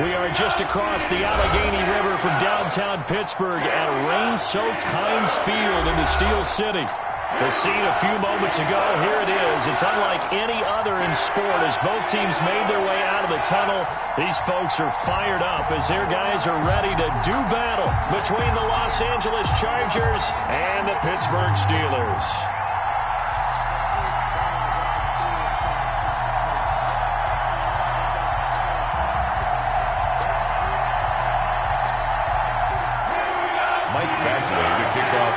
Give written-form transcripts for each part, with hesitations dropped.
We are just across the Allegheny River from downtown Pittsburgh at rain-soaked Heinz Field in the Steel City. The scene a few moments ago, here it is. It's unlike any other in sport as both teams made their way out of the tunnel. These folks are fired up as their guys are ready to do battle between the Los Angeles Chargers and the Pittsburgh Steelers.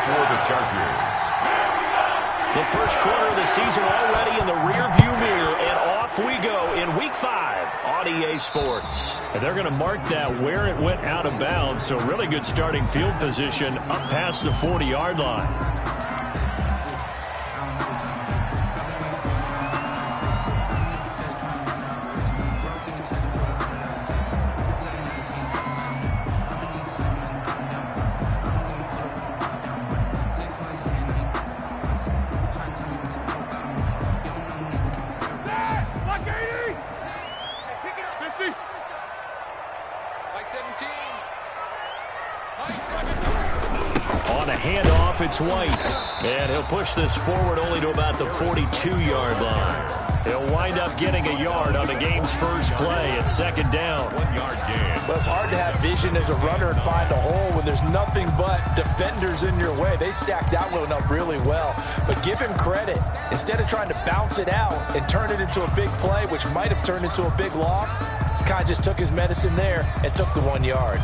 For the Chargers. The first quarter of the season already in the rearview mirror, and off we go in Week 5 on EA Sports. And they're going to mark that where it went out of bounds, so really good starting field position up past the 40-yard line. On a handoff, it's White. And he'll push this forward only to about the 42-yard line. He'll wind up getting a yard on the game's first play at second down. 1-yard gain. Well, it's hard to have vision as a runner and find a hole when there's nothing but defenders in your way. They stacked that one up really well. But give him credit. Instead of trying to bounce it out and turn it into a big play, which might have turned into a big loss, kind of just took his medicine there and took the 1 yard.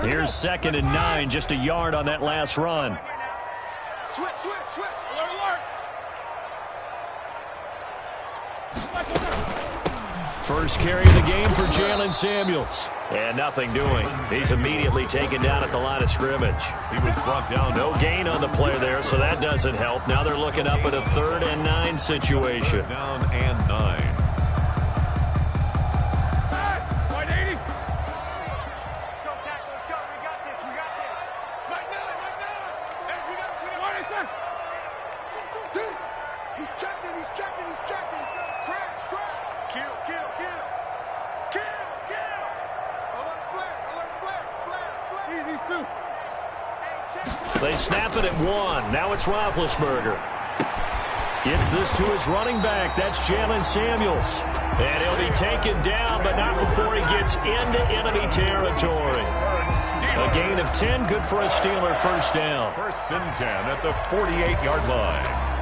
Here's 2nd and 9, just a yard on that last run. Switch. Alert. First carry of the game for Jalen Samuels. And nothing doing. He's immediately taken down at the line of scrimmage. He was brought down. No gain on the play there, so that doesn't help. Now they're looking up at a 3rd and 9 situation. Down and 9. They snap it at 1. Now it's Roethlisberger. Gets this to his running back. That's Jalen Samuels. And he'll be taken down, but not before he gets into enemy territory. A gain of 10, good for a Steeler first down. 1st and 10 at the 48-yard line.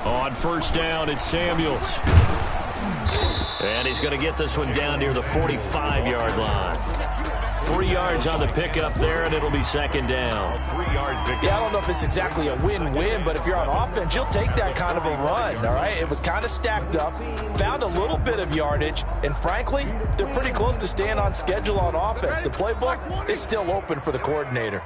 On first down, it's Samuels. And he's going to get this one down near the 45-yard line. 3 yards on the pickup there, and it'll be 2nd down. 3-yard pickup. Yeah, I don't know if it's exactly a win-win, but if you're on offense, you'll take that kind of a run, all right? It was kind of stacked up, found a little bit of yardage, and frankly, they're pretty close to staying on schedule on offense. The playbook is still open for the coordinator.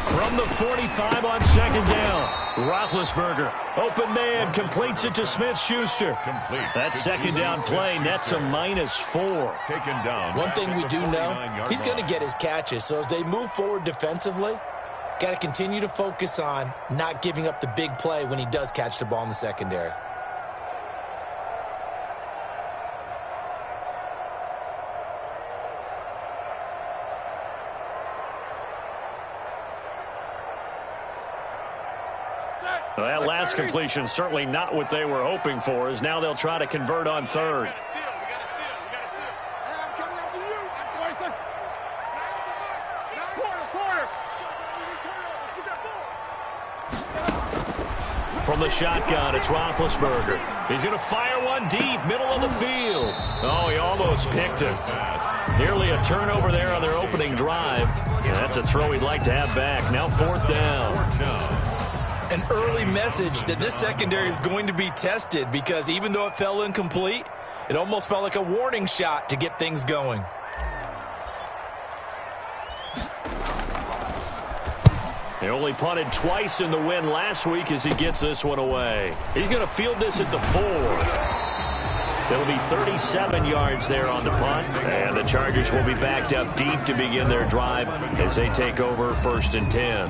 From the 45 on 2nd down, Roethlisberger, open man, completes it to Smith-Schuster. Complete. That 2nd down play nets a -4. Taken down. One thing we do know, he's going to get his catches. So as they move forward defensively, got to continue to focus on not giving up the big play when he does catch the ball in the secondary. Well, that last completion certainly not what they were hoping for, as now they'll try to convert on 3rd. From the shotgun, it's Roethlisberger. He's going to fire one deep, middle of the field. Oh, he almost picked it. Nearly a turnover there on their opening drive. Yeah, that's a throw he'd like to have back. Now 4th down. An early message that this secondary is going to be tested, because even though it fell incomplete, it almost felt like a warning shot to get things going. He only punted twice in the win last week as he gets this one away. He's going to field this at the 4. It'll be 37 yards there on the punt, and the Chargers will be backed up deep to begin their drive as they take over 1st and 10.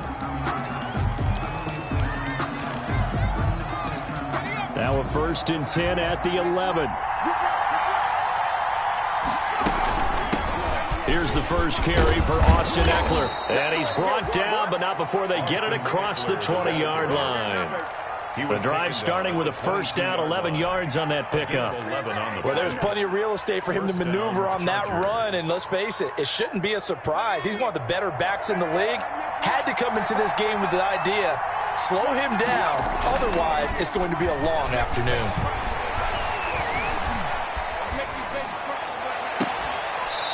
Now a 1st and 10 at the 11. Here's the first carry for Austin Eckler. And he's brought down, but not before they get it across the 20-yard line. The drive starting with a 1st down, 11 yards on that pickup. Well, there's plenty of real estate for him to maneuver on that run, and let's face it, it shouldn't be a surprise. He's one of the better backs in the league. Had to come into this game with the idea, slow him down, otherwise it's going to be a long afternoon.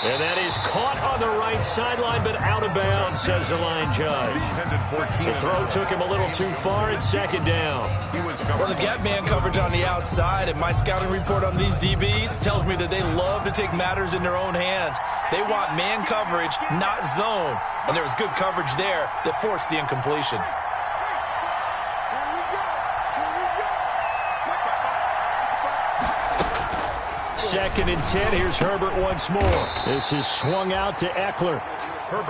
And that is caught on the right sideline, but out of bounds, says the line judge. The throw took him a little too far. It's 2nd down. Well, the gap man coverage on the outside, and my scouting report on these DBs tells me that they love to take matters in their own hands. They want man coverage, not zone. And there was good coverage there that forced the incompletion. 2nd and 10. Here's Herbert once more. This is swung out to Eckler.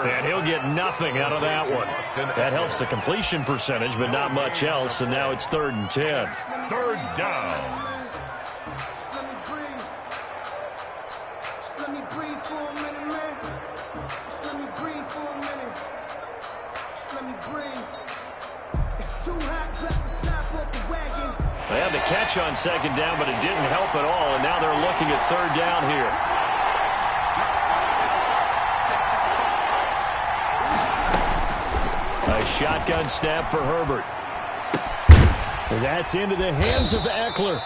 And he'll get nothing out of that one. That helps the completion percentage, but not much else. And now it's 3rd and 10. 3rd down. Let me breathe for a minute, man. Let me breathe for a minute. Let me breathe. It's too hot, drop the top off the wagon. They had the catch on 2nd down, but it didn't help at all. And now they're looking at 3rd down here. A shotgun snap for Herbert. That's into the hands of Eckler.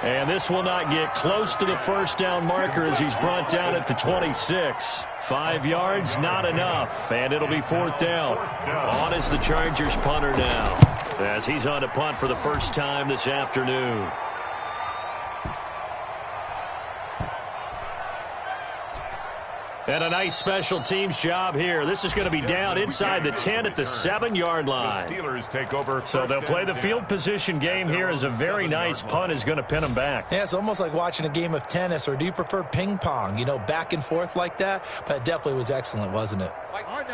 And this will not get close to the 1st down marker as he's brought down at the 26. 5 yards, not enough. And it'll be 4th down. On is the Chargers punter now, as he's on to punt for the first time this afternoon. And a nice special teams job here. This is going to be down inside the 10 at the 7-yard line. Steelers take over. So they'll play the field position game here as a very nice punt is going to pin them back. Yeah, it's almost like watching a game of tennis, or do you prefer ping pong? You know, back and forth like that? But it definitely was excellent, wasn't it?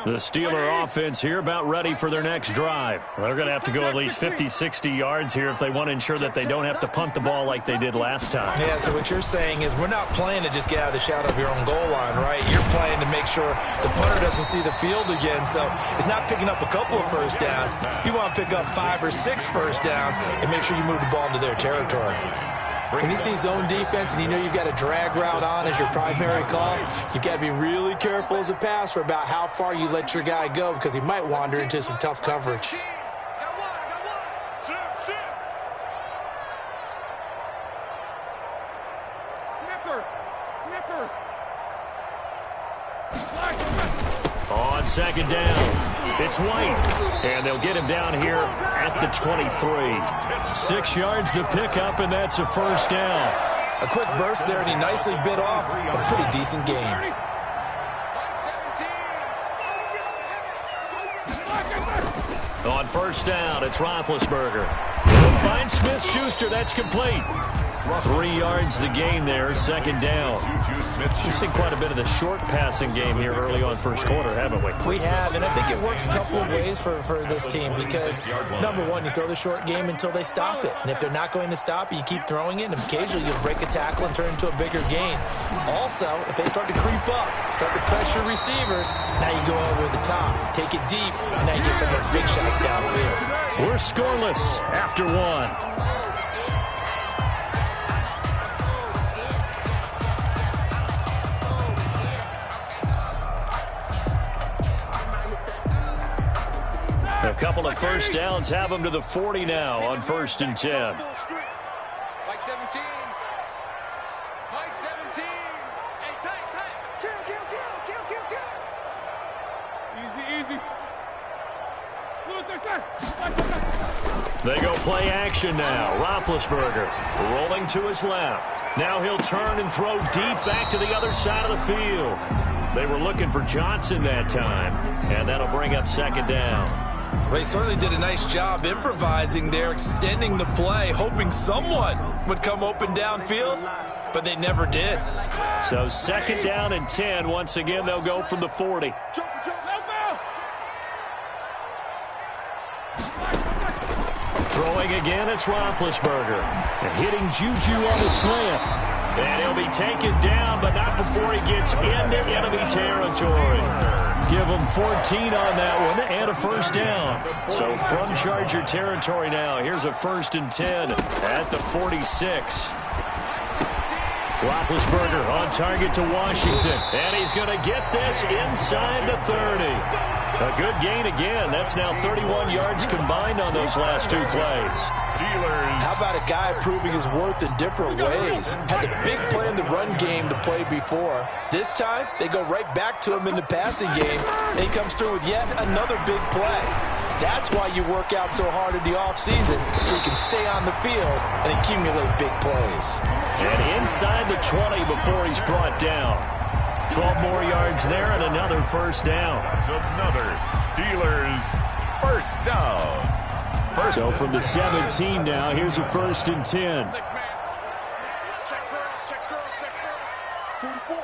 The Steeler offense here about ready for their next drive. They're going to have to go at least 50, 60 yards here if they want to ensure that they don't have to punt the ball like they did last time. Yeah, so what you're saying is we're not playing to just get out of the shadow of your own goal line, right? You're playing to make sure the punter doesn't see the field again. So it's not picking up a couple of 1st downs. You want to pick up 5 or 6 1st downs and make sure you move the ball into their territory. When you see zone defense and you know you've got a drag route on as your primary call, you've got to be really careful as a passer about how far you let your guy go, because he might wander into some tough coverage. On 2nd down, it's White. And they'll get him down here at the 23. 6 yards to pick up, and that's a 1st down. A quick burst there, and he nicely bit off a pretty decent game. On 1st down, it's Roethlisberger. He'll find Smith-Schuster. That's complete. 3 yards the gain there, 2nd down. We've seen quite a bit of the short passing game here early on 1st quarter, haven't we? We have, and I think it works a couple of ways for this team, because, number one, you throw the short game until they stop it. And if they're not going to stop it, you keep throwing it, and occasionally you'll break a tackle and turn it into a bigger gain. Also, if they start to creep up, start to pressure receivers, now you go over the top, take it deep, and now you get some of those big shots downfield. We're scoreless after 1. Couple of first downs have them to the 40 now on 1st and 10. Mike 17. Mike 17. Hey, tight. Kill. Easy. They go play action now. Roethlisberger rolling to his left. Now he'll turn and throw deep back to the other side of the field. They were looking for Johnson that time, and that'll bring up 2nd down. Well, he certainly did a nice job improvising there, extending the play, hoping someone would come open downfield, but they never did. So 2nd down and 10. Once again, they'll go from the 40. Throwing again, it's Roethlisberger. Hitting Juju on the slant. And he'll be taken down, but not before he gets into enemy territory. Give him 14 on that one and a 1st down. So from Charger territory now, here's a 1st and 10 at the 46. Roethlisberger on target to Washington. And he's going to get this inside the 30. A good gain again. That's now 31 yards combined on those last 2 plays. Steelers. How about a guy proving his worth in different ways? Had a big play in the run game to play before. This time, they go right back to him in the passing game, and he comes through with yet another big play. That's why you work out so hard in the offseason, so you can stay on the field and accumulate big plays. And inside the 20 before he's brought down. 12 more yards there and another 1st down. Another Steelers 1st down. So from the 17 now, here's a 1st and 10. 6 man. Check curls. 44.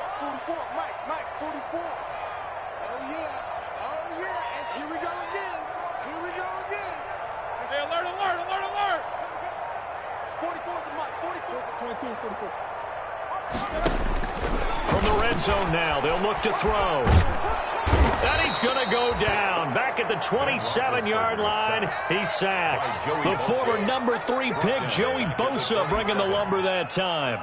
Mike, 44. Oh, yeah. And here we go again. Hey, alert. 44 to Mike. 44. 22, 44. From the red zone now, they'll look to throw. And he's going to go down. Back at the 27-yard line, he's sacked. The former number 3 pick, Joey Bosa, bringing the lumber that time.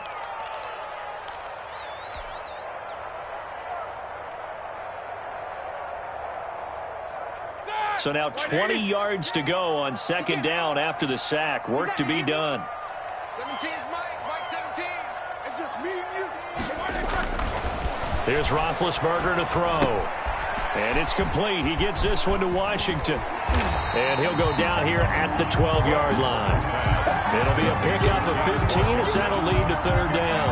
So now 20 yards to go on 2nd down after the sack. Work to be done. 17 is Mike 17. It's just me and you. Here's Roethlisberger to throw. And it's complete. He gets this one to Washington. And he'll go down here at the 12-yard line. It'll be a pickup of 15 as that'll lead to 3rd down.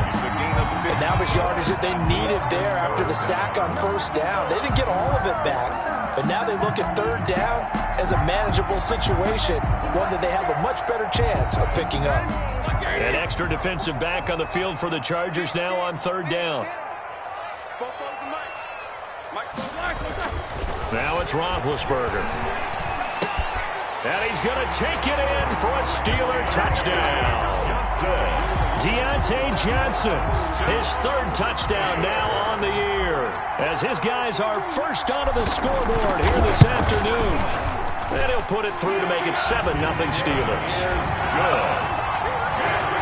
And that was yardage that they needed there after the sack on 1st down. They didn't get all of it back, but now they look at 3rd down as a manageable situation, one that they have a much better chance of picking up. An extra defensive back on the field for the Chargers now on 3rd down. Now it's Roethlisberger. And he's going to take it in for a Steeler touchdown. Deontay Johnson, his 3rd touchdown now on the year, as his guys are first onto the scoreboard here this afternoon. And he'll put it through to make it 7-0 Steelers. Good.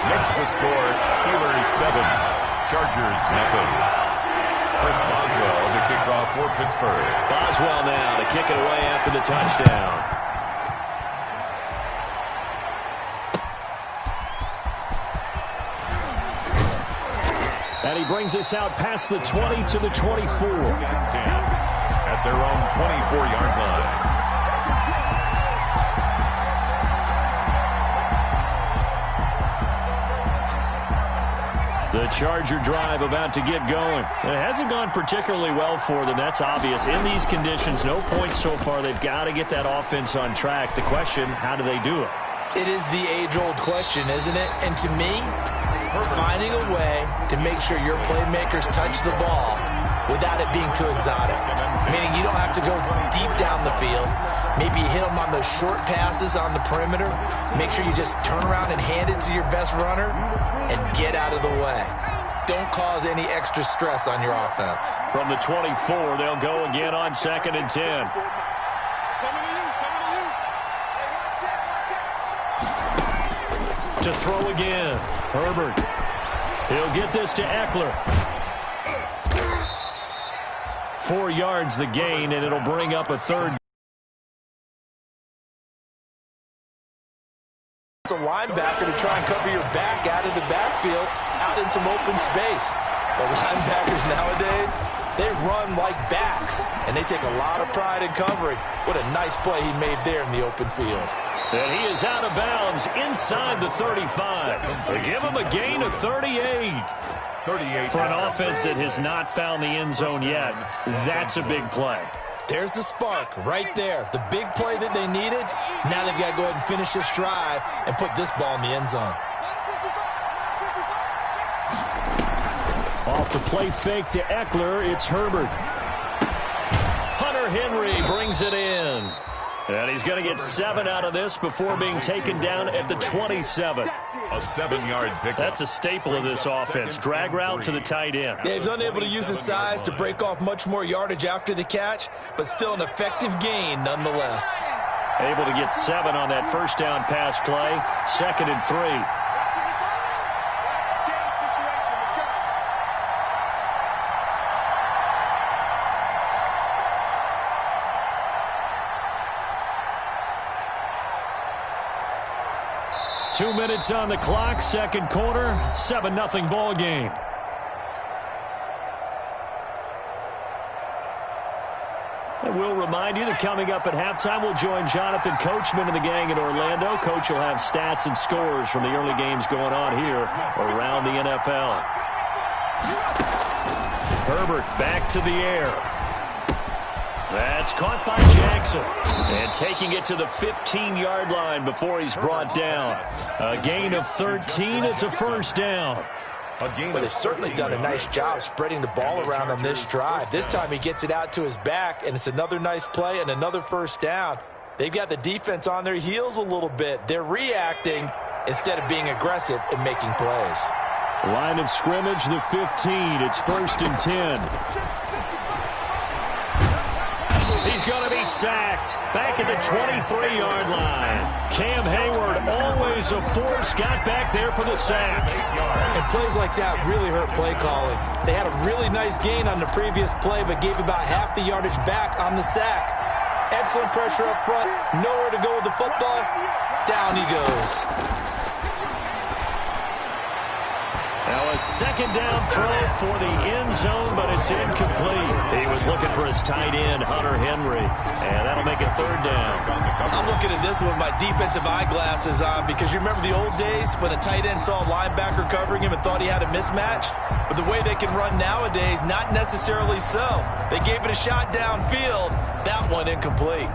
Makes the score Steelers 7, Chargers 0. First Boswell to kick off for Pittsburgh. Boswell now to kick it away after the touchdown. And he brings us out past the 20 to the 24. At their own 24-yard line. The Charger drive about to get going. It hasn't gone particularly well for them. That's obvious. In these conditions, no points so far. They've got to get that offense on track. The question, how do they do it? It is the age-old question, isn't it? And to me, finding a way to make sure your playmakers touch the ball without it being too exotic. Meaning you don't have to go deep down the field. Maybe you hit them on those short passes on the perimeter. Make sure you just turn around and hand it to your best runner and get out of the way. Don't cause any extra stress on your offense. From the 24, they'll go again on 2nd and 10. To throw again, Herbert. He'll get this to Eckler. 4 yards the gain, and it'll bring up a 3rd a linebacker to try and cover your back out of the backfield, out in some open space. The linebackers nowadays, they run like backs, and they take a lot of pride in covering. What a nice play he made there in the open field. And he is out of bounds inside the 35. They give him a gain of 38. 38. For an offense that has not found the end zone yet, that's a big play. There's the spark right there. The big play that they needed. Now they've got to go ahead and finish this drive and put this ball in the end zone. Off the play fake to Eckler, it's Herbert. Hunter Henry brings it in. And he's going to get 7 out of this before being taken down at the 27. A 7-yard pickup. That's a staple of this offense. Drag route to the tight end. Yeah, he's unable to use his size to break off much more yardage after the catch, but still an effective gain nonetheless. Able to get 7 on that first down pass play. 2nd and 3. 2 minutes on the clock, second quarter, 7-0 ball game. And we'll remind you that coming up at halftime, we'll join Jonathan Coachman and the gang in Orlando. Coach will have stats and scores from the early games going on here around the NFL. Herbert back to the air. That's caught by Jackson. And taking it to the 15-yard line before he's brought down. A gain of 13. It's a first down. But they've certainly done a nice job spreading the ball around on this drive. This time he gets it out to his back, and it's another nice play and another first down. They've got the defense on their heels a little bit. They're reacting instead of being aggressive and making plays. Line of scrimmage, the 15. It's 1st and 10. He's going to be sacked back at the 23-yard line. Cam Hayward, always a force, got back there for the sack. And plays like that really hurt play calling. They had a really nice gain on the previous play, but gave about half the yardage back on the sack. Excellent pressure up front, nowhere to go with the football. Down he goes. Now a second down throw for the end zone, but it's incomplete. He was looking for his tight end, Hunter Henry, and that'll make it 3rd down. I'm looking at this with my defensive eyeglasses on because you remember the old days when a tight end saw a linebacker covering him and thought he had a mismatch? But the way they can run nowadays, not necessarily so. They gave it a shot downfield. That one incomplete.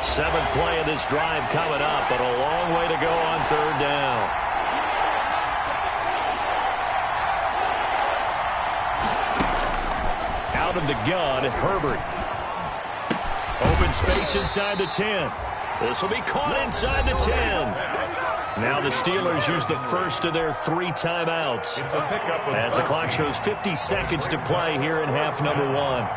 7th play of this drive coming up, but a long way to go on 3rd down. Out of the gun, Herbert. Open space inside the 10. This will be caught inside the 10. Now the Steelers use the first of their 3 timeouts. As the clock shows 50 seconds to play here in half number 1.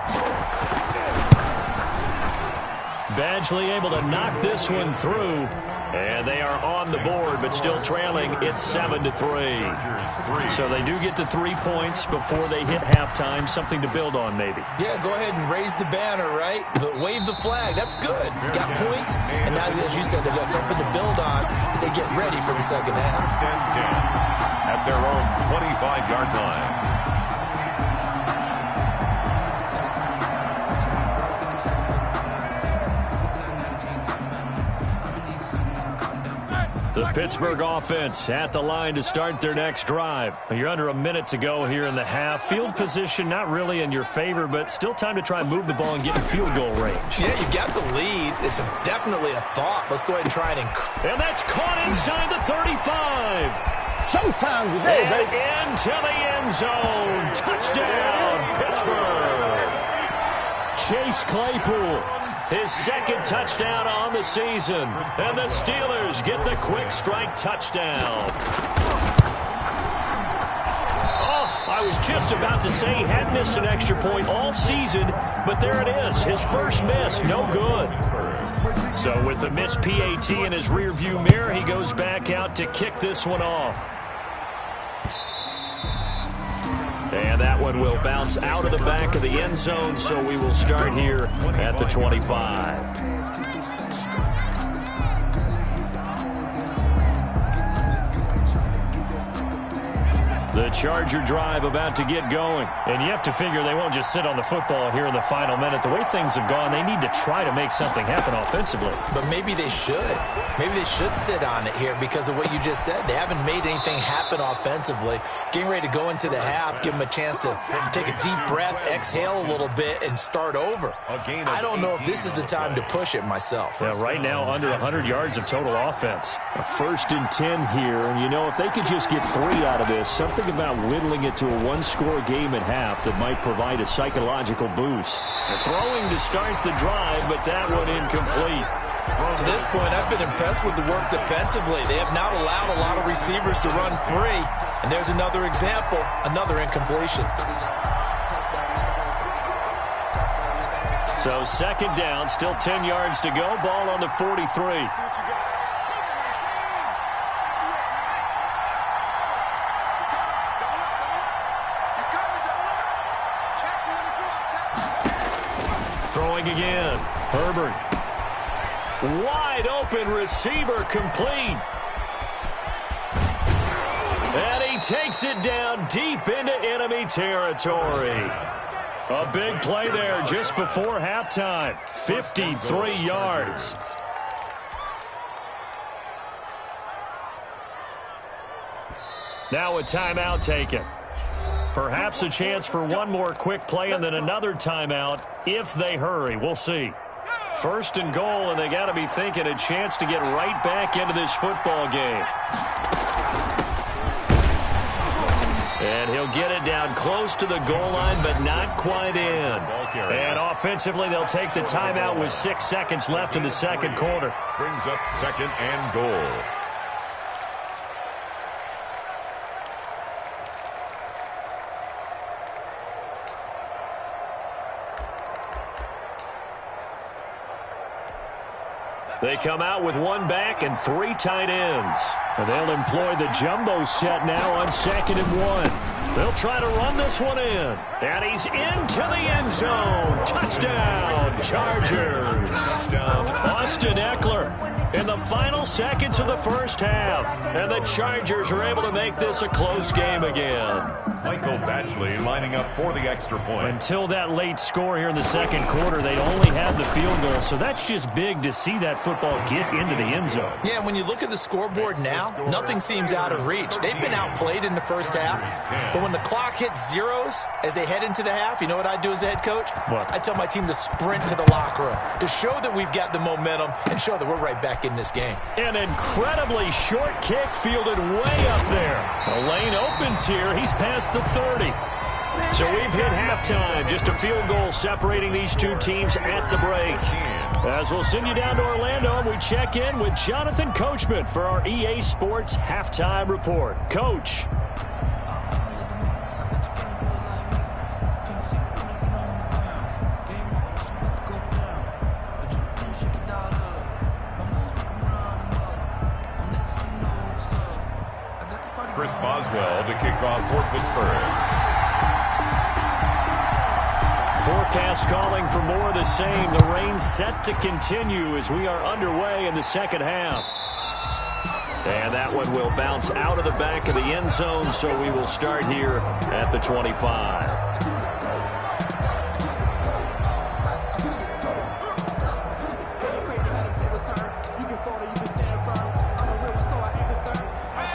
Badgley able to knock this one through. And they are on the board, but still trailing. It's 7-3. So they do get the 3 points before they hit halftime. Something to build on, maybe. Yeah, go ahead and raise the banner, right? But wave the flag. That's good. Got points, and now, as you said, they've got something to build on as they get ready for the second half. At their own 25-yard line. The Pittsburgh offense at the line to start their next drive. You're under a minute to go here in the half. Field position not really in your favor, but still time to try and move the ball and get in field goal range. Yeah, you got the lead. It's definitely a thought. Let's go ahead and try and And that's caught inside the 35. Showtime today, baby. Into the end zone. Touchdown, Pittsburgh. Chase Claypool. His 2nd touchdown on the season. And the Steelers get the quick strike touchdown. Oh, I was just about to say he hadn't missed an extra point all season, but there it is. His first miss, no good. So with the missed PAT in his rearview mirror, he goes back out to kick this one off. And that one will bounce out of the back of the end zone, so we will start here at the 25. The Charger drive about to get going. And you have to figure they won't just sit on the football here in the final minute. The way things have gone, they need to try to make something happen offensively. But maybe they should. Maybe they should sit on it here because of what you just said. They haven't made anything happen offensively. Getting ready to go into the half, give them a chance to take a deep breath, exhale a little bit, and start over. I don't know if this is the time to push it myself. Yeah, right now under 100 yards of total offense. A 1st and 10 here, and you know if they could just get 3 out of this, something about whittling it to a one-score game at half that might provide a psychological boost. Throwing to start the drive, but that one incomplete. To this point, I've been impressed with the work defensively. They have not allowed a lot of receivers to run free. And there's another example, another incompletion. So 2nd down, still 10 yards to go. Ball on the 43. Throwing again. Herbert. Wide open receiver complete. And he takes it down deep into enemy territory. A big play there just before halftime. 53 yards. Now a timeout taken. Perhaps a chance for one more quick play and then another timeout if they hurry. We'll see. 1st and goal, and they got to be thinking a chance to get right back into this football game. And he'll get it down close to the goal line, but not quite in. And offensively, they'll take the timeout with 6 seconds left in the 2nd quarter. Brings up 2nd and goal. They come out with 1 back and 3 tight ends. And they'll employ the jumbo set now on 2nd and 1. They'll try to run this one in. And he's into the end zone. Touchdown, Chargers. Austin Eckler in the final seconds of the 1st half. And the Chargers are able to make this a close game again. Michael Batchley lining up for the extra point. Until that late score here in the 2nd quarter, they only had the field goal. So that's just big to see that football get into the end zone. Yeah, when you look at the scoreboard now, nothing seems out of reach. They've been outplayed in the 1st half. But when the clock hits zeros as they head into the half, you know what I do as the head coach? What? I tell my team to sprint to the locker room to show that we've got the momentum and show that we're right back in this game. An incredibly short kick fielded way up there. The lane opens here. He's past the 30. So we've hit halftime. Just a field goal separating these two teams at the break. As we'll send you down to Orlando, and we check in with Jonathan Coachman for our EA Sports Halftime Report. Coach. Chris Boswell to kick off for Pittsburgh. Forecast calling for more of the same. The rain set to continue as we are underway in the 2nd half. And that one will bounce out of the back of the end zone, so we will start here at the 25.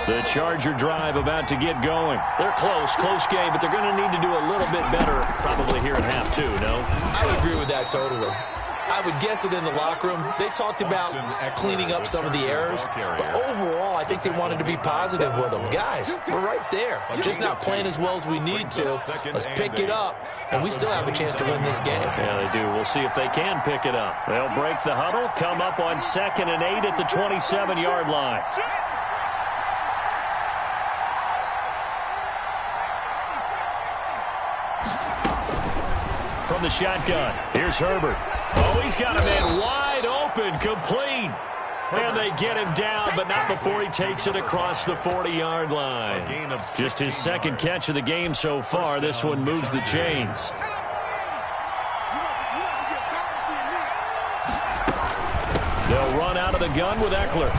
The Charger drive about to get going. They're close game, but they're going to need to do a little bit better probably here in half 2, no? I would agree with that totally. I would guess it in the locker room. They talked about cleaning up some of the errors, but overall, I think they wanted to be positive with them. Guys, we're right there. Just not playing as well as we need to. Let's pick it up, and we still have a chance to win this game. Yeah, they do. We'll see if they can pick it up. They'll break the huddle, come up on 2nd and 8 at the 27-yard line. From the shotgun, here's Herbert. Oh, he's got a man wide open, complete. And they get him down, but not before he takes it across the 40-yard line. Just his 2nd catch of the game so far. This one moves the chains. They'll run out of the gun with Eckler.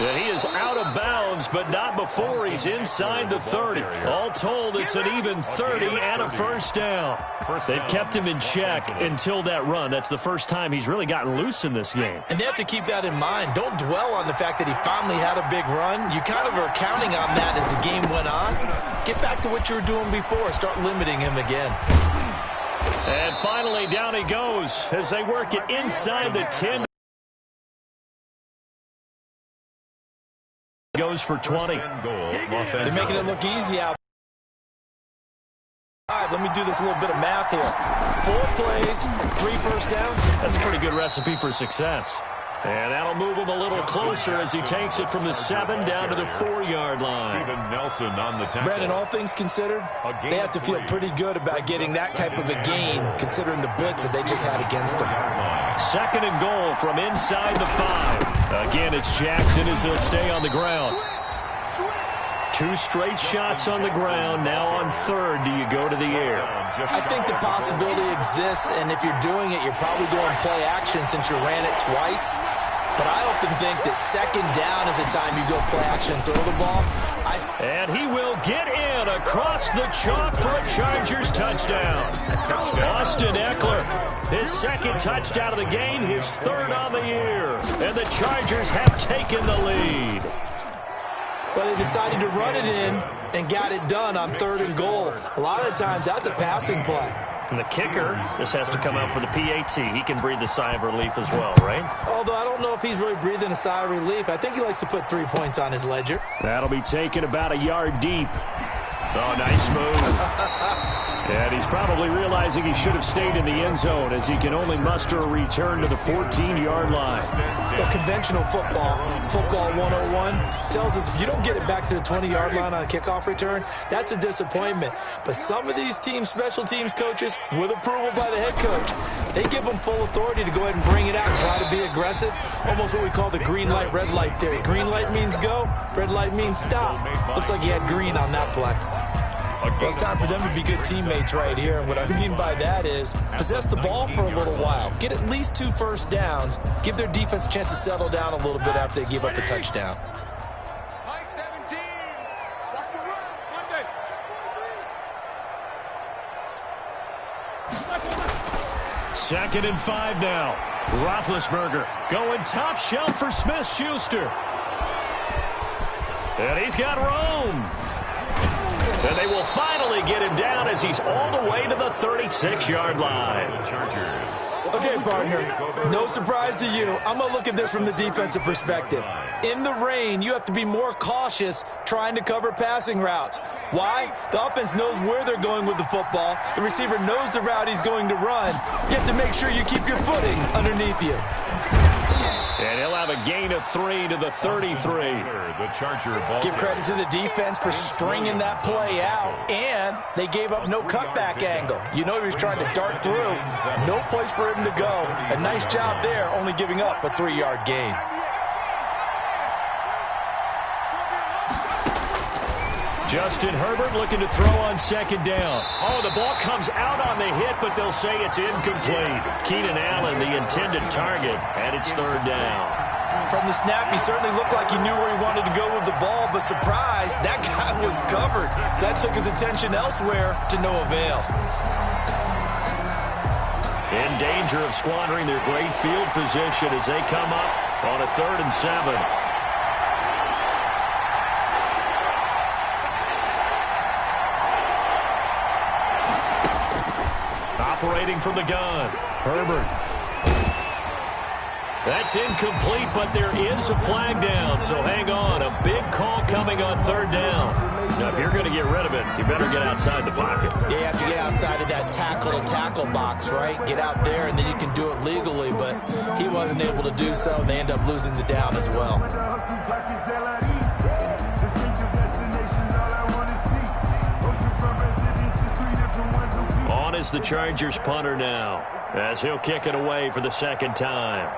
And he is out of bounds, but not before he's inside the 30. All told, it's an even 30 and a first down. They've kept him in check until that run. That's the first time he's really gotten loose in this game. And they have to keep that in mind. Don't dwell on the fact that he finally had a big run. You kind of are counting on that as the game went on. Get back to what you were doing before. Start limiting him again. And finally, down he goes as they work it inside the 10. Goes for 20. They're making it look easy out. Let me do this little bit of math here. 4 plays, 3 first downs. That's a pretty good recipe for success. And that'll move him a little closer as he takes it from the 7 down to the 4-yard line. Steven Nelson on the tackle. Brandon, all things considered, they have to feel pretty good about getting that type of a gain, considering the blitz that they just had against them. 2nd and goal from inside the 5. Again, it's Jackson as he'll stay on the ground. 2 straight shots on the ground. Now on 3rd, do you go to the air? I think the possibility exists, and if you're doing it, you're probably going play action since you ran it twice. But I often think that 2nd down is the time you go play action and throw the ball. And he will get in across the chalk for a Chargers touchdown. Austin Eckler, his 2nd touchdown of the game, his 3rd on the year. And the Chargers have taken the lead. But they decided to run it in and got it done on 3rd and goal. A lot of the times, that's a passing play. And the kicker just has to come out for the PAT. He can breathe a sigh of relief as well, right? Although I don't know if he's really breathing a sigh of relief. I think he likes to put 3 points on his ledger. That'll be taken about a yard deep. Oh, nice move. And he's probably realizing he should have stayed in the end zone as he can only muster a return to the 14-yard line. The conventional football 101, tells us if you don't get it back to the 20-yard line on a kickoff return, that's a disappointment. But some of these special teams coaches, with approval by the head coach, they give them full authority to go ahead and bring it out and try to be aggressive. Almost what we call the green light, red light theory. Green light means go, red light means stop. Looks like he had green on that play. Well, it's time for them to be good teammates right here. And what I mean by that is possess the ball for a little while. Get at least 2 first downs. Give their defense a chance to settle down a little bit after they give up a touchdown. Mike 17. Watch the run. Monday. 2nd and 5 now. Roethlisberger going top shelf for Smith-Schuster. And he's got Rome. And they will finally get him down as he's all the way to the 36-yard line. Okay, partner, no surprise to you. I'm going to look at this from the defensive perspective. In the rain, you have to be more cautious trying to cover passing routes. Why? The offense knows where they're going with the football. The receiver knows the route he's going to run. You have to make sure you keep your footing underneath you. And he'll have a gain of 3 to the 33. Give credit to the defense for stringing that play out. And they gave up no cutback angle. You know he was trying to dart through. No place for him to go. A nice job there, only giving up a 3-yard gain. Justin Herbert looking to throw on 2nd down. Oh, the ball comes out on the hit, but they'll say it's incomplete. Keenan Allen, the intended target, and it's 3rd down. From the snap, he certainly looked like he knew where he wanted to go with the ball, but surprise, that guy was covered. So that took his attention elsewhere to no avail. In danger of squandering their great field position as they come up on a 3rd and 7. Operating from the gun, Herbert. That's incomplete, but there is a flag down, so hang on. A big call coming on 3rd down. Now, if you're going to get rid of it, you better get outside the pocket. Yeah, you have to get outside of that tackle-to-tackle box, right? Get out there, and then you can do it legally, but he wasn't able to do so, and they end up losing the down as well. On is the Chargers punter now, as he'll kick it away for the 2nd time.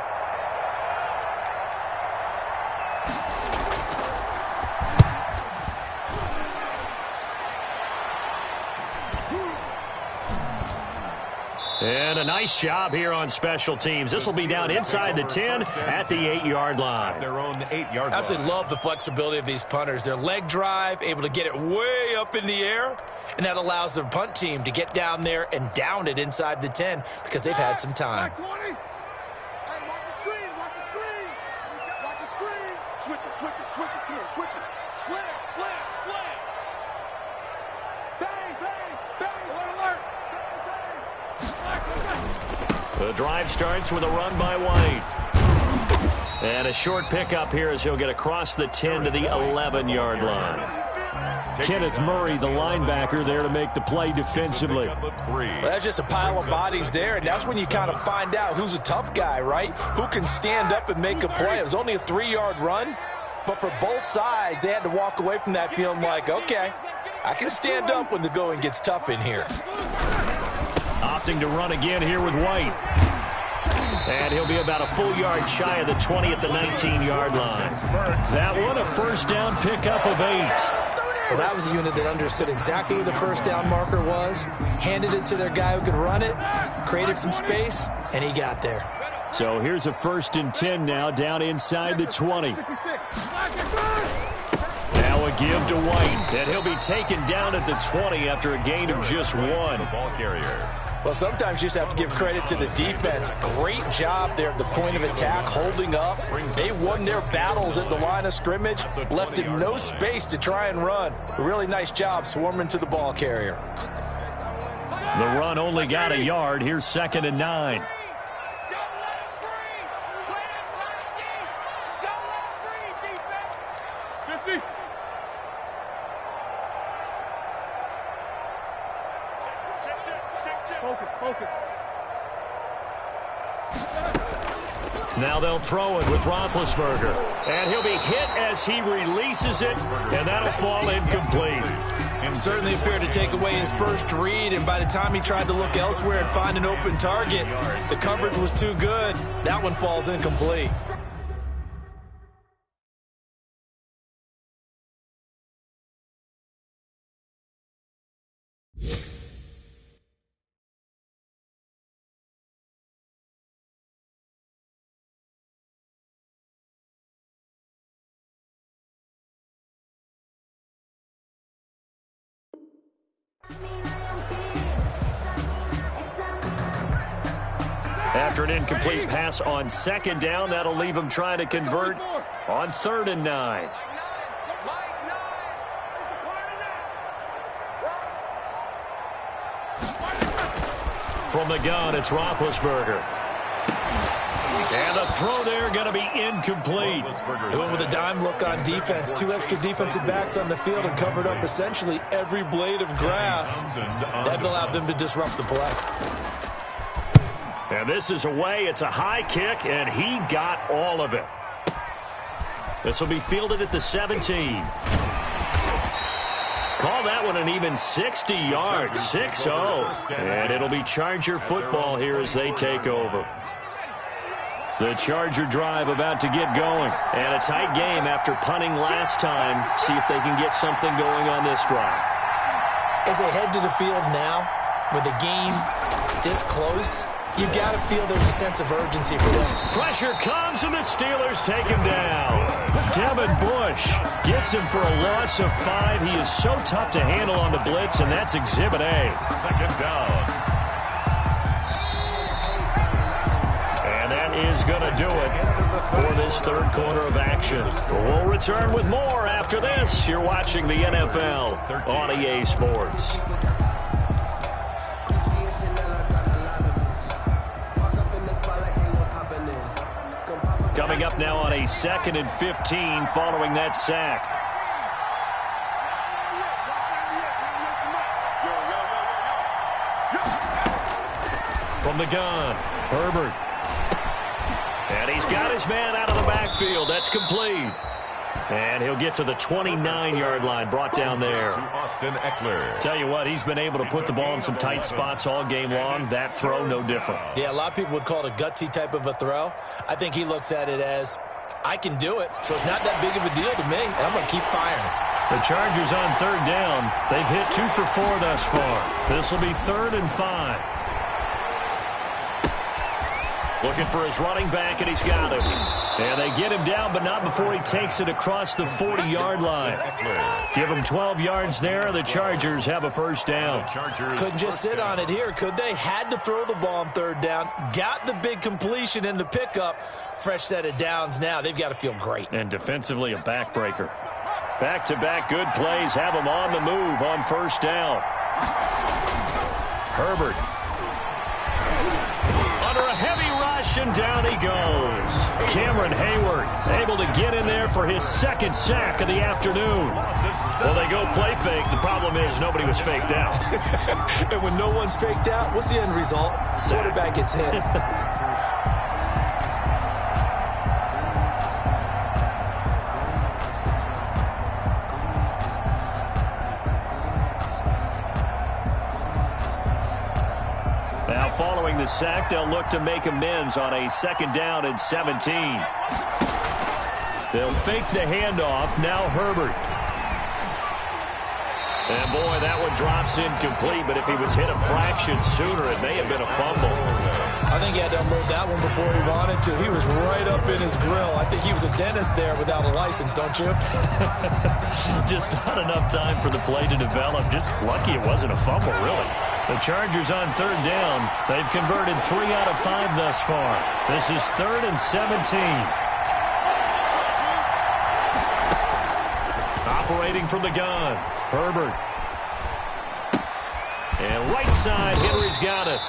And a nice job here on special teams. This will be down inside the 10 at the 8-yard line. Their own 8-yard line. Absolutely love the flexibility of these punters. Their leg drive, able to get it way up in the air, and that allows their punt team to get down there and down it inside the 10 because they've had some time. Hey, watch the screen, watch the screen. Watch the screen. Switch it, switch it, switch it. Come on, switch it. Slam, slam, slam. Bang, bang, bang. Alert, alert. The drive starts with a run by White. And a short pickup here as he'll get across the 10 to the 11-yard line. Kenneth Murray, the linebacker, there to make the play defensively. Well, that's just a pile of bodies there, and that's when you kind of find out who's a tough guy, right? Who can stand up and make a play. It was only a 3-yard run, but for both sides, they had to walk away from that feeling like, okay, I can stand up when the going gets tough in here. Opting to run again here with White. And he'll be about a full yard shy of the 20 at the 19-yard line. That one, a first down pickup of 8. Well, that was a unit that understood exactly where the first down marker was, handed it to their guy who could run it, created some space, and he got there. So here's a 1st and 10 now, down inside the 20. Now a give to White, and he'll be taken down at the 20 after a gain of just 1. Ball carrier. Well, sometimes you just have to give credit to the defense. Great job there at the point of attack, holding up. They won their battles at the line of scrimmage, left in no space to try and run. A really nice job swarming to the ball carrier. The run only got a yard. Here's 2nd and 9. Now they'll throw it with Roethlisberger. And he'll be hit as he releases it, and that'll fall incomplete. Certainly appeared to take away his first read, and by the time he tried to look elsewhere and find an open target, the coverage was too good. That one falls incomplete. After an incomplete pass on 2nd down, that'll leave him trying to convert on 3rd and 9. From the gun, it's Roethlisberger. And the throw there going to be incomplete. They went with a dime look on defense. 2 extra defensive backs on the field and covered up essentially every blade of grass. That allowed them to disrupt the play. And this is away. It's a high kick, and he got all of it. This will be fielded at the 17. Call that one an even 60 yards, 6-0. And it'll be Charger football here as they take over. The Charger drive about to get going. And a tight game after punting last time. See if they can get something going on this drive. As they head to the field now, with the game this close, you've got to feel there's a sense of urgency for them. Pressure comes, and the Steelers take him down. Devin Bush gets him for a loss of 5. He is so tough to handle on the blitz, and that's Exhibit A. 2nd down. And that is going to do it for this 3rd quarter of action. We'll return with more after this. You're watching the NFL on EA Sports. Coming up now on a 2nd and 15 following that sack. From the gun, Herbert. And he's got his man out of the backfield. That's complete. And he'll get to the 29-yard line, brought down there. Austin Eckler. Tell you what, he's been able to put the ball in some tight spots all game long. That throw, no different. Yeah, a lot of people would call it a gutsy type of a throw. I think he looks at it as, I can do it, so it's not that big of a deal to me, and I'm going to keep firing. The Chargers on 3rd down. They've hit 2 for 4 thus far. This will be 3rd and 5. Looking for his running back, and he's got him. And they get him down, but not before he takes it across the 40-yard line. Give him 12 yards there, and the Chargers have a first down. Couldn't just sit on it here, could they? Had to throw the ball on third down. Got the big completion in the pickup. Fresh set of downs now. They've got to feel great. And defensively, a backbreaker. Back-to-back good plays have him on the move on first down. Herbert. Under a heavy rush, and down he goes. Cameron Hayward able to get in there for his second sack of the afternoon. Well, they go play fake. The problem is nobody was faked out. And when no one's faked out, what's the end result? Quarterback gets hit. Now following the sack, they'll look to make amends on a second down and 17. They'll fake the handoff. Now Herbert. And boy, that one drops incomplete, but if he was hit a fraction sooner, it may have been a fumble. I think he had to unload that one before he wanted to. He was right up in his grill. I think he was a dentist there without a license, don't you? Just not enough time for the play to develop. Just lucky it wasn't a fumble, really. The Chargers on third down. They've converted 3 out of 5 thus far. This is 3rd and 17. Operating from the gun, Herbert. And right side, Henry's got it.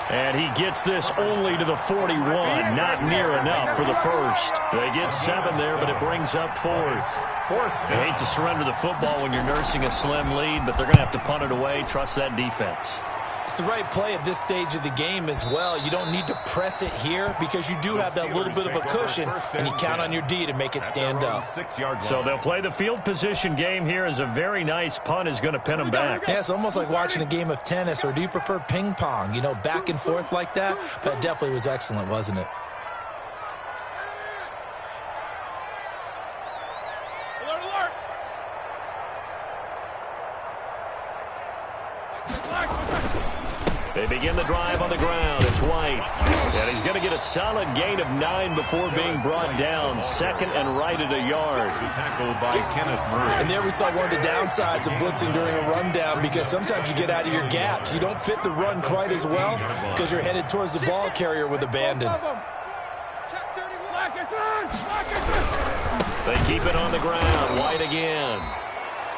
And he gets this only to the 41. Not near enough for the first. They get 7 there, but it brings up 4th. I hate to surrender the football when you're nursing a slim lead, but they're going to have to punt it away. Trust that defense. It's the right play at this stage of the game as well. You don't need to press it here because you do have that little bit of a cushion, and you count on your D to make it stand up. So they'll play the field position game here as a very nice punt is going to pin them back. Yeah, it's almost like watching a game of tennis, or do you prefer ping pong? You know, back and forth like that? But it definitely was excellent, wasn't it? They begin the drive on the ground. It's White. And he's going to get a solid gain of 9 before being brought down. Second and right at a yard. Tackled by Kenneth Murray. And there we saw one of the downsides of blitzing during a rundown, because sometimes you get out of your gaps. You don't fit the run quite as well because you're headed towards the ball carrier with abandon. They keep it on the ground. White again.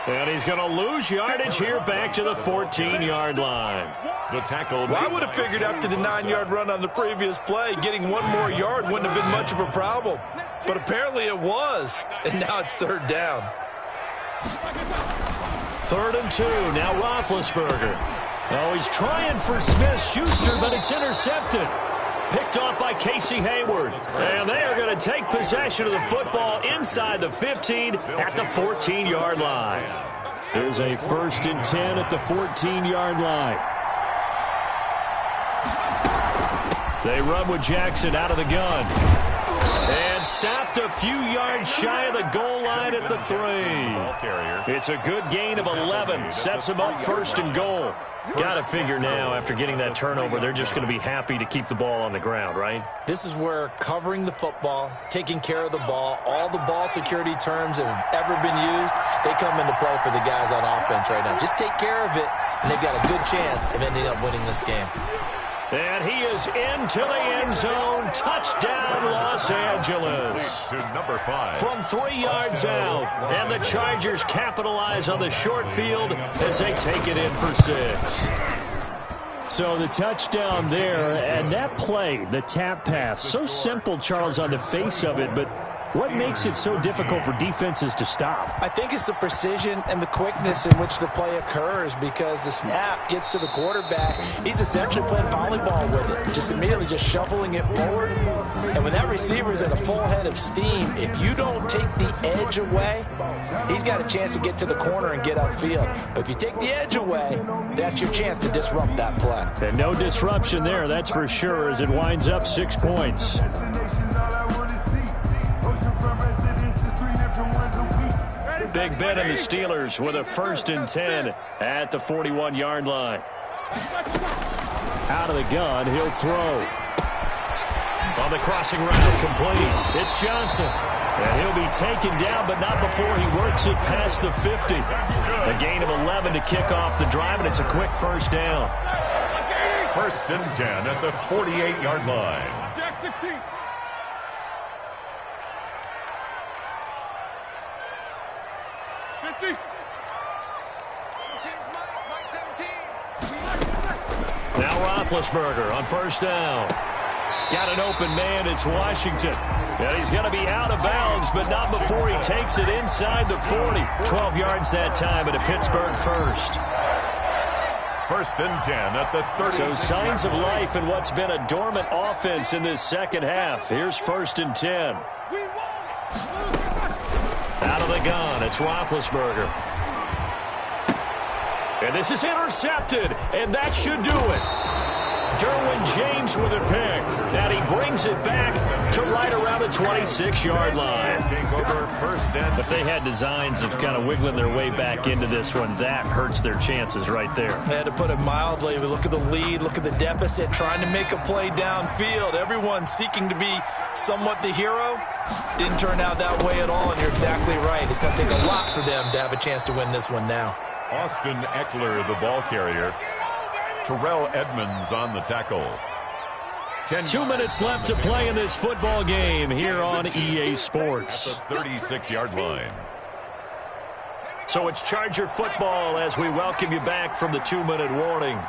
And he's going to lose yardage here back to the 14-yard line. The tackle. Well, I would have figured after the 9-yard run on the previous play, getting one more yard wouldn't have been much of a problem. But apparently it was. And now it's third down. 3rd and 2. Now Roethlisberger. Oh, he's trying for Smith-Schuster, but it's intercepted. Picked off by Casey Hayward. And they are going to take possession of the football inside the 15 at the 14-yard line. There's a 1st and 10 at the 14-yard line. They run with Jackson out of the gun. And stopped a few yards shy of the goal line at the 3. It's a good gain of 11. Sets them up 1st and goal. Got to figure now, after getting that turnover, they're just going to be happy to keep the ball on the ground, right? This is where covering the football, taking care of the ball, all the ball security terms that have ever been used, they come into play for the guys on offense right now. Just take care of it, and they've got a good chance of ending up winning this game. And he is into the end zone. Touchdown, Los Angeles. To number 5. From 3 yards out. And the Chargers capitalize on the short field as they take it in for 6. So the touchdown there, and that play, the tap pass, so simple, Charles, on the face of it, but what makes it so difficult for defenses to stop? I think it's the precision and the quickness in which the play occurs, because the snap gets to the quarterback. He's essentially playing volleyball with it, just immediately just shoveling it forward. And when that receiver's at a full head of steam, if you don't take the edge away, he's got a chance to get to the corner and get upfield. But if you take the edge away, that's your chance to disrupt that play. And no disruption there, that's for sure, as it winds up 6 points. Big Ben and the Steelers with a 1st and 10 at the 41-yard line. Out of the gun, he'll throw. On the crossing route, complete. It's Johnson. And he'll be taken down, but not before he works it past the 50. A gain of 11 to kick off the drive, and it's a quick first down. 1st and 10 at the 48-yard line. Jack 16. Now Roethlisberger on first down. Got an open man. It's Washington. And he's going to be out of bounds, but not before he takes it inside the 40. 12 yards that time at a Pittsburgh first. 1st and 10 at the 30. So signs of life in what's been a dormant offense in this second half. Here's 1st and 10. Out of the gun, it's Roethlisberger. And this is intercepted, and that should do it. Derwin James with a pick. And he brings it back to right around the 26-yard line. Take over 1st and. If they had designs of kind of wiggling their way back into this one, that hurts their chances right there. I had to put it mildly. We look at the lead, look at the deficit, trying to make a play downfield. Everyone seeking to be somewhat the hero. Didn't turn out that way at all, and you're exactly right. It's going to take a lot for them to have a chance to win this one now. Austin Eckler, the ball carrier. Terrell Edmonds on the tackle. 2 minutes left to play in this football game here on EA Sports. At the 36-yard line. So it's Charger football as we welcome you back from the 2-minute warning.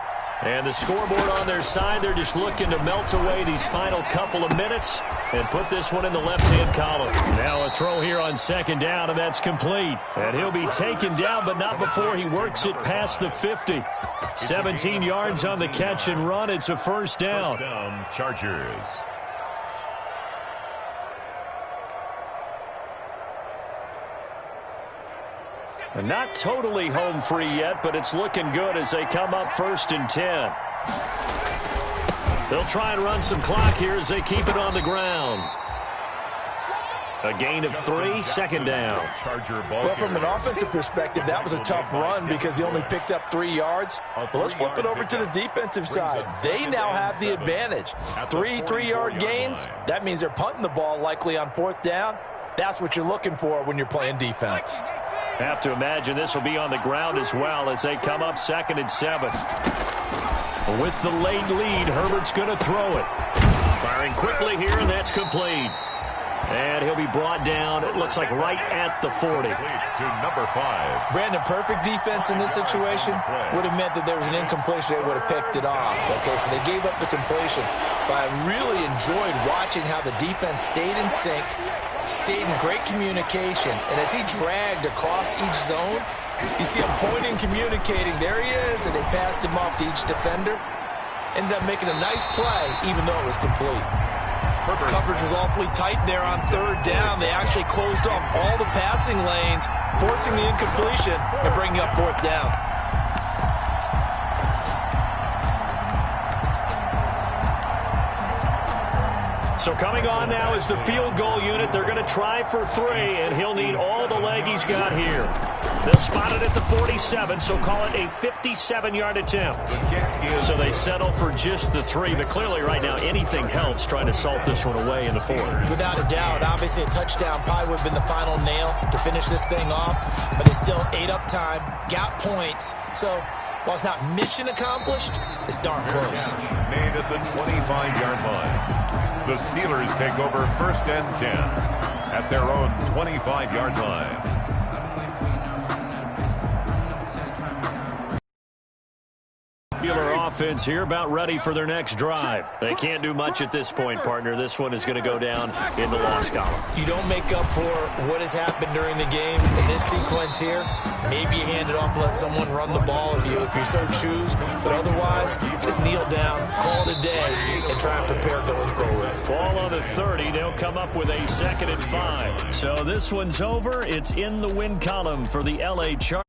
And the scoreboard on their side, they're just looking to melt away these final couple of minutes and put this one in the left-hand column. Now a throw here on 2nd down, and that's complete. And he'll be taken down, but not before he works it past the 50. 17 yards on the catch and run. It's a first down. First down, Chargers. And not totally home free yet, but it's looking good as they come up 1st and 10. They'll try and run some clock here as they keep it on the ground. A gain of 3, 2nd down. Well, from an offensive perspective, that was a tough run because he only picked up 3 yards. Well, let's flip it over to the defensive side. They now have the advantage. 3 3-yard gains. That means they're punting the ball likely on 4th down. That's what you're looking for when you're playing defense. Have to imagine this will be on the ground as well as they come up 2nd and 7. With the late lead, Herbert's going to throw it. Firing quickly here, and that's complete. And he'll be brought down, it looks like right at the 40. To number 5. Brandon, perfect defense in this situation would have meant that there was an incompletion. They would have picked it off. Okay, so they gave up the completion. But I really enjoyed watching how the defense stayed in sync, stayed in great communication. And as he dragged across each zone, you see him pointing, communicating. There he is, and they passed him off to each defender. Ended up making a nice play, even though it was complete. Coverage was awfully tight there on 3rd down. They actually closed off all the passing lanes, forcing the incompletion and bringing up 4th down. So coming on now is the field goal unit. They're going to try for 3, and he'll need all the leg he's got here. They'll spot it at the 47, so call it a 57-yard attempt. So they settle for just the 3, but clearly right now anything helps trying to salt this one away in the 4th. Without a doubt, obviously a touchdown probably would have been the final nail to finish this thing off, but they still ate up time, got points. So while it's not mission accomplished, it's darn close. Made at the 25-yard line. The Steelers take over 1st and 10 at their own 25-yard line. Steeler offense here about ready for their next drive. They can't do much at this point, partner. This one is going to go down in the loss column. You don't make up for what has happened during the game in this sequence here. Maybe you hand it off and let someone run the ball if you so choose. But otherwise, just kneel down, call it a day, and try and prepare going forward. Ball on the 30. They'll come up with a 2nd and 5. So this one's over. It's in the win column for the LA Chargers.